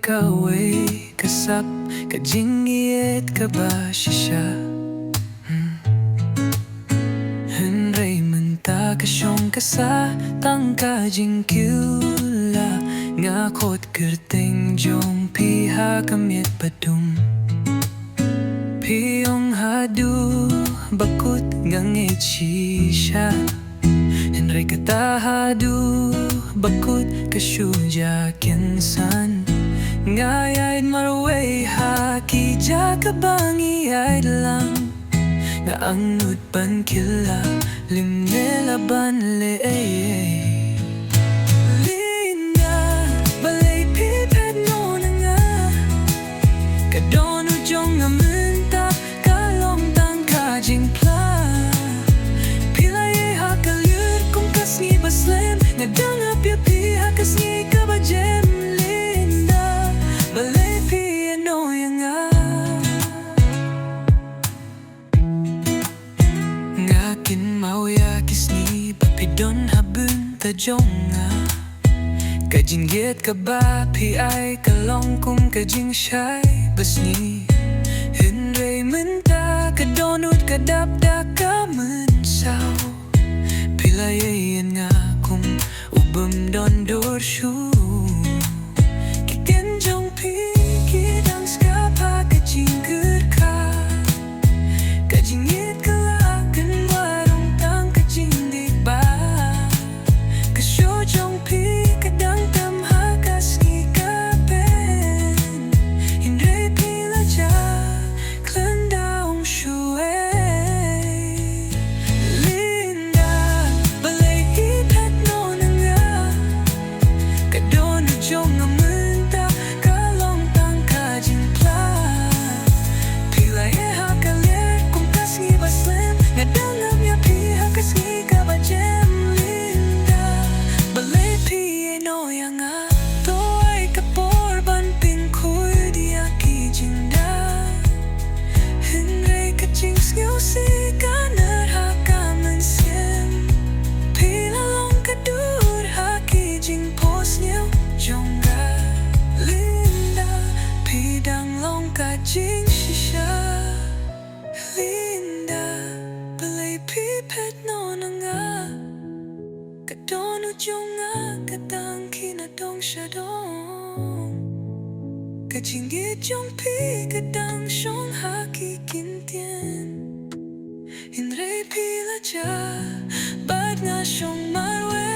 kawe kasap kajingiet kabashisha Henry menta kasyong kasa tangka jingkyula ngakot kerteng jong piha kamiet padum Piyong hadu bakut ngangit shisha Henry katahadu bakut kasyuja kinsan Ngayaid marway haki jaka bangiyaid lang Nga angnut ban kila limnela ban le Linda balay pipet no na nga Kadonu jong nga minta kalong tang kajing pla Pilay hakalyut kung kasngi baslem Nga dangap ya piha kasngi kabajem Linda balay piano ya nga Ngakin mauya kisni bapidon habun tajong nga Kajinggit ka ba pi ay kalong kung kajing siya'y basni Henry minta kadonut kadapda ka mensaw Pilayayan nga kung ubam don dorsyu Kiken jong pi kidang skapa kajinggit ka Kajinggit ka lakan warong tang kajingdik ba Kasyo jong pi kadang tamha kasngi kapen Hinray pila ja klandaong shuay Linda balay hipet no na nga Kadonu jong nga minta kalong tang kajing pla Pila hakalit kung kasngi baslem Nga dangam ya piha kasngi kabajem Linda balay piano ya nga To ay kaporban pingkoy di aki jinda Henry kaching skiw si kanar hakaman siem Pila long kadur haki jing pos niyo jongga Linda pidang long kajing shisha Linda balay pipet no na nga Kadonu jonga katang kinadong syadong Kajinggit jong pi kadang syong haki kintien Hinray pila ja bad nga syong marwe